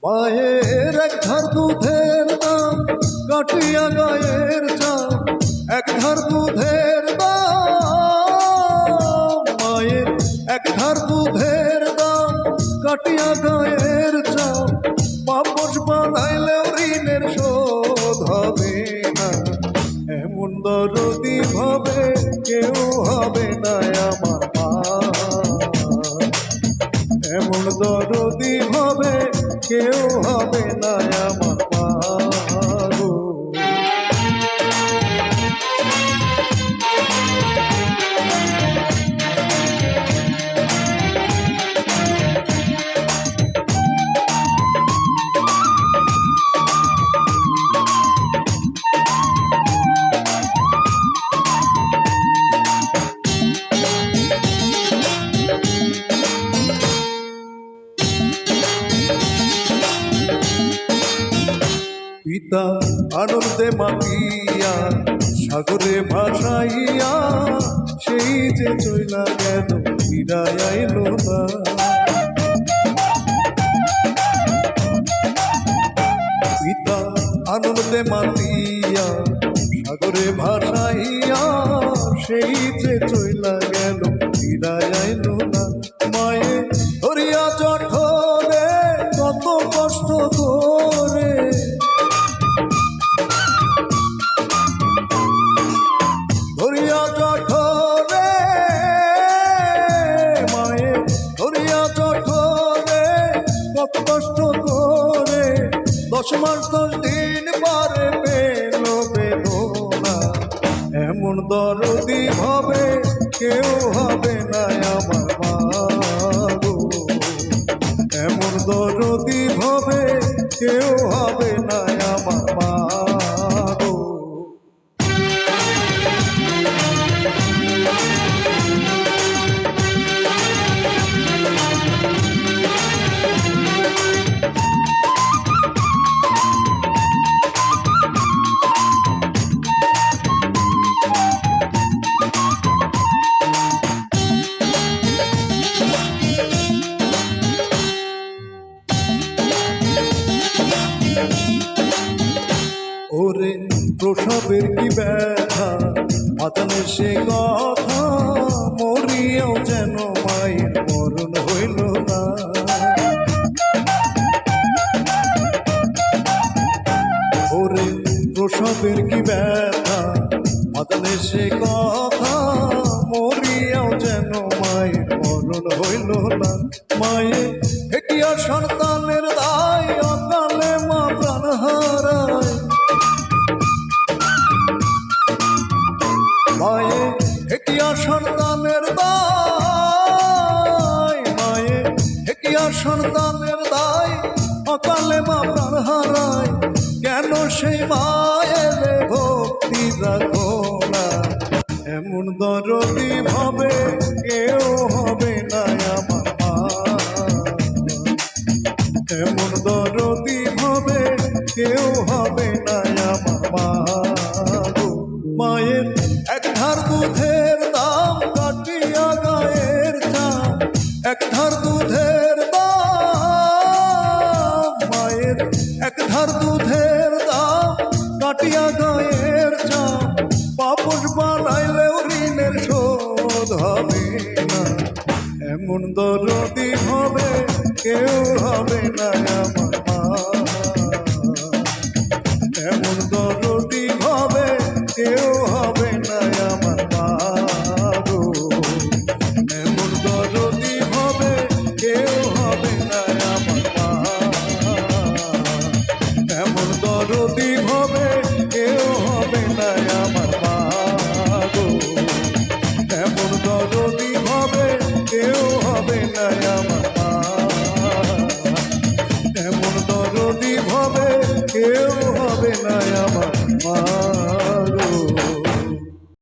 মায়ের এক ধার দুধের দাম কাটিয়া গায়ের চাপ, এক ধার দুধের দাম, মায়ের এক ধার দুধের দাম কাটিয়া গায়ের চাপ, পাপস বানাইলেও ঋণের শোধ হবে না। এমন দরদি ভাবে কেউ হবে না আমার মা, এমন দরদি ভাবে কেউ হবে না আমার মা গো। পিতা আনন্দে মাতিয়া সাগরে ভাসাইয়া, সেই যে চইলা গেল ফিরাই আইল না। পিতা আনন্দে মাতিয়া সাগরে ভাসাইয়া, সেই যে চইলা গেল ফিরাই আইল না। মায়ে ধরিয়া জঠরে কত কষ্ট করে, ধরিয়া জঠরে, মায়ে ধরিয়া জঠরে কত কষ্ট করে, 10 মাস 10 দিন পরে পেল বেদনা। এমন দরদি ভাবে কেউ হবে না আমার মা গো, এমন দরদি ভাবে কেউ হবে না আমার মা গো। ওরে প্রসবের কি ব্যথা মাতানে সে কথা, মরিয়াও যেন মায়ের মরণ হইল না। ওরে প্রসবের কি ব্যথা মাতানে সে কথা, মরিয়াও যেন মায়ের মরণ হইল না। মায়ে হেকিয়া সন্তানের দায়, অকালে মা প্রাণ হারায়। মায়ে হেকিয়া সন্তানের দায়, মায়ে হেকিয়া সন্তানের দায়, অকালে মা প্রাণ হারায়। কেন সেই মায়ের ভক্তি রাখো না, এমন দরদি ভাবে কেউ হবে না আমার মা, এমন দরদি ভাবে কেউ হবে না আমার মা গো। মায়ের এক ধার দুধের দাম কাটিয়া গায়ের চাপ, এক ধার দুধের দাম, মায়ের এক ধার দুধের দাম কাটিয়া গায়ের চাপ, পাপস বানাইলেও ঋণের শোধ হবে না। এমন দরদি হবে কেউ হবে না আমার মা, এমন দরদি হবে কেউ হবে না আমার মা গো, এমন দরদি হবে কেউ হবে না আমার মা, এমন দরদি হবে।